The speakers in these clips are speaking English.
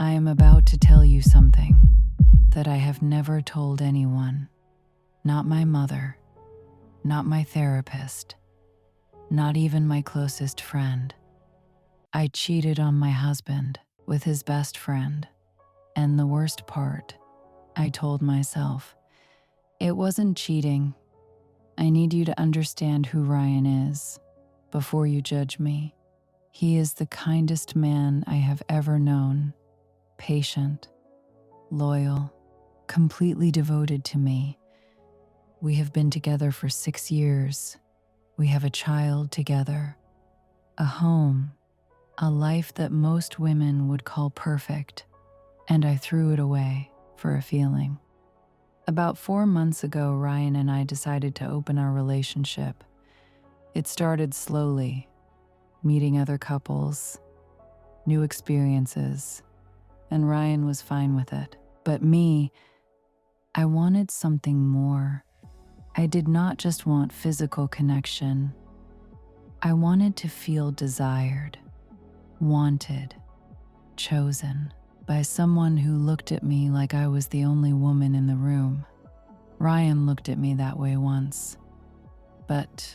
I am about to tell you something that I have never told anyone. Not my mother, not my therapist, not even my closest friend. I cheated on my husband with his best friend. And the worst part, I told myself, it wasn't cheating. I need you to understand who Ryan is before you judge me. He is the kindest man I have ever known, patient, loyal, completely devoted to me. We have been together for 6 years. We have a child together, a home, a life that most women would call perfect, and I threw it away for a feeling. About 4 months ago, Ryan and I decided to open our relationship. It started slowly, meeting other couples, new experiences, and Ryan was fine with it. But me, I wanted something more. I did not just want physical connection. I wanted to feel desired, wanted, chosen by someone who looked at me like I was the only woman in the room. Ryan looked at me that way once, but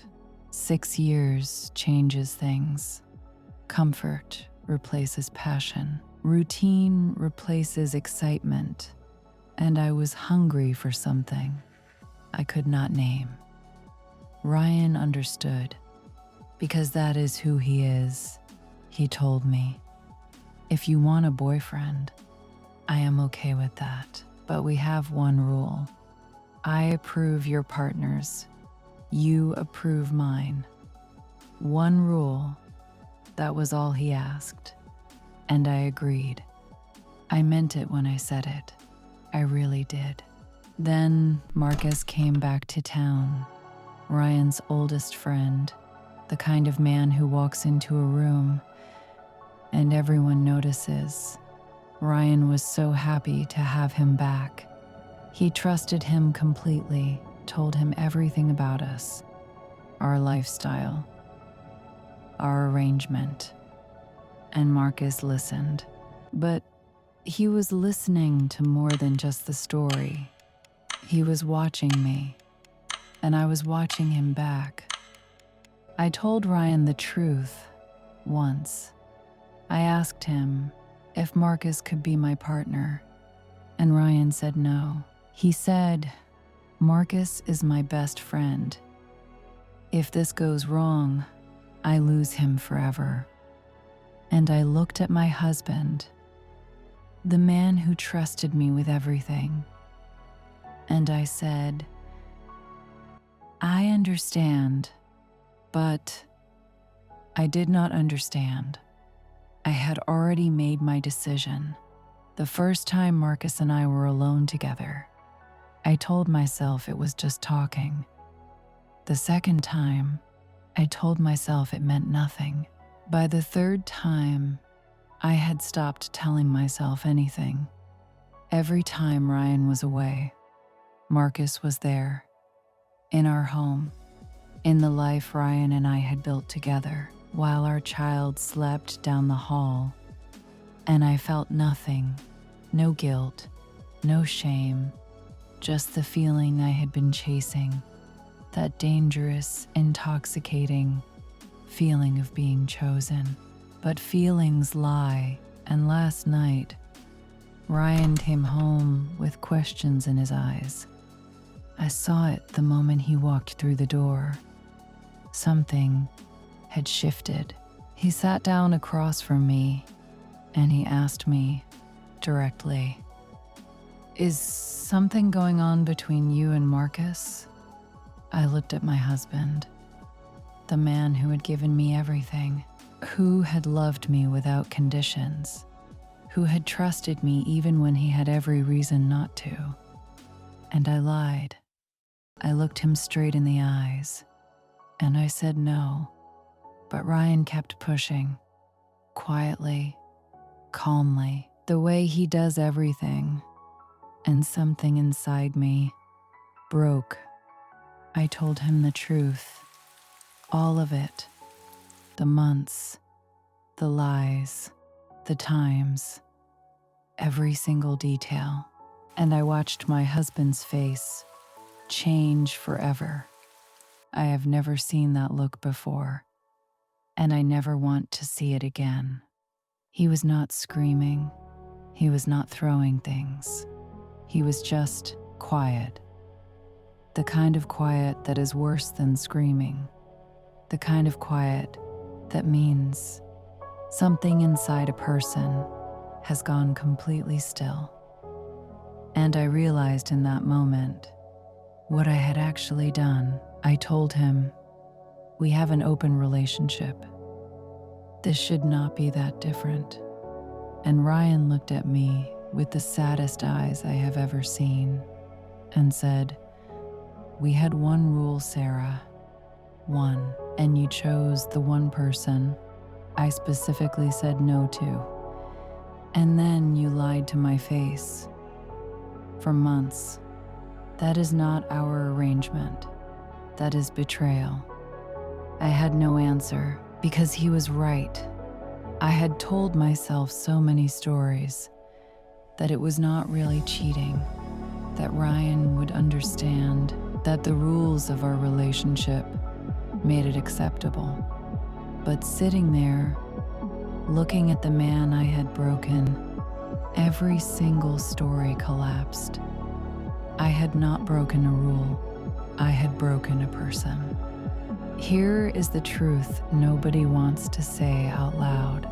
6 years changes things. Comfort replaces passion. Routine replaces excitement. And I was hungry for something I could not name. Ryan understood, because that is who he is. He told me, if you want a boyfriend, I am okay with that. But we have one rule. I approve your partner's. You approve mine. One rule. That was all he asked. And I agreed. I meant it when I said it. I really did. Then Marcus came back to town. Ryan's oldest friend. The kind of man who walks into a room and everyone notices. Ryan was so happy to have him back. He trusted him completely, told him everything about us, our lifestyle, our arrangement. And Marcus listened. But he was listening to more than just the story. He was watching me, and I was watching him back. I told Ryan the truth once. I asked him if Marcus could be my partner, and Ryan said no. He said, Marcus is my best friend. If this goes wrong, I lose him forever. And I looked at my husband, the man who trusted me with everything, and I said, I understand, but I did not understand. I had already made my decision. The first time Marcus and I were alone together, I told myself it was just talking. The second time, I told myself it meant nothing. By the third time, I had stopped telling myself anything. Every time Ryan was away, Marcus was there, in our home, in the life Ryan and I had built together, while our child slept down the hall. And I felt nothing, no guilt, no shame, just the feeling I had been chasing, that dangerous, intoxicating feeling of being chosen. But feelings lie, and last night, Ryan came home with questions in his eyes. I saw it the moment he walked through the door. Something had shifted. He sat down across from me, and he asked me directly, is something going on between you and Marcus? I looked at my husband, the man who had given me everything, who had loved me without conditions, who had trusted me even when he had every reason not to. And I lied. I looked him straight in the eyes, and I said no. But Ryan kept pushing, quietly, calmly, the way he does everything. And something inside me broke. I told him the truth, all of it. The months, the lies, the times. every single detail, and I watched my husband's face change forever. I have never seen that look before, and I never want to see it again. He was not screaming. He was not throwing things. He was just quiet. The kind of quiet that is worse than screaming. The kind of quiet that means something inside a person has gone completely still. And I realized in that moment what I had actually done. I told him, "We have an open relationship. This should not be that different." And Ryan looked at me with the saddest eyes I have ever seen and said, "We had one rule, Sarah. One. And you chose the one person I specifically said no to. And then you lied to my face. For months. That is not our arrangement. That is betrayal." I had no answer because he was right. I had told myself so many stories that it was not really cheating, that Ryan would understand, that the rules of our relationship made it acceptable. But sitting there, looking at the man I had broken, every single story collapsed. I had not broken a rule. I had broken a person. Here is the truth nobody wants to say out loud.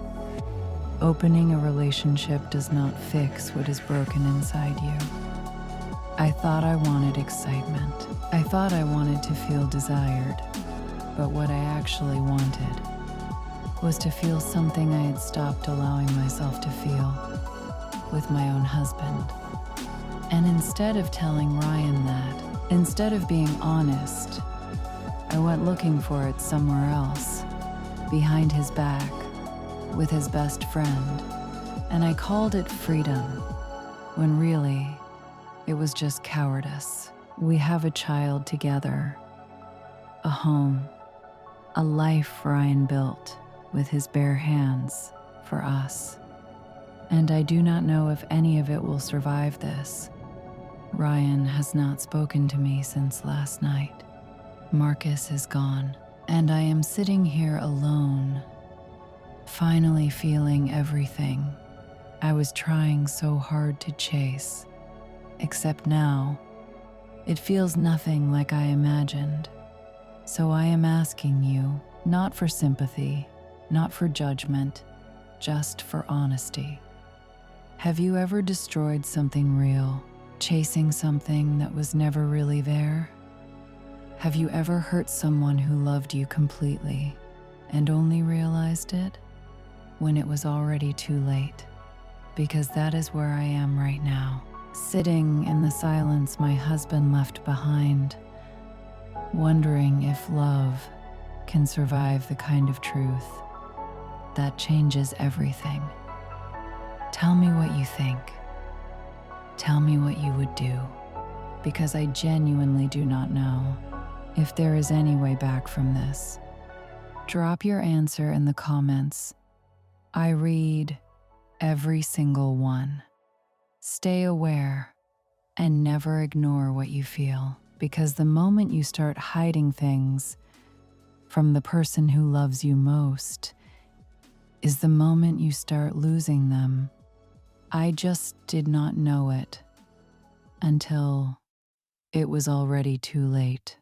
Opening a relationship does not fix what is broken inside you. I thought I wanted excitement. I thought I wanted to feel desired. But what I actually wanted was to feel something I had stopped allowing myself to feel with my own husband. And instead of telling Ryan that, instead of being honest, I went looking for it somewhere else, behind his back, with his best friend, and I called it freedom, when really, it was just cowardice. We have a child together, a home, a life Ryan built with his bare hands for us. And I do not know if any of it will survive this. Ryan has not spoken to me since last night. Marcus is gone, and I am sitting here alone, finally feeling everything I was trying so hard to chase. Except now, it feels nothing like I imagined. So I am asking you, not for sympathy, not for judgment, just for honesty. Have you ever destroyed something real, chasing something that was never really there? Have you ever hurt someone who loved you completely and only realized it when it was already too late? Because that is where I am right now, sitting in the silence my husband left behind, wondering if love can survive the kind of truth that changes everything. Tell me what you think. Tell me what you would do, because I genuinely do not know if there is any way back from this. Drop your answer in the comments. I read every single one. Stay aware and never ignore what you feel, because the moment you start hiding things from the person who loves you most is the moment you start losing them. I just did not know it until it was already too late.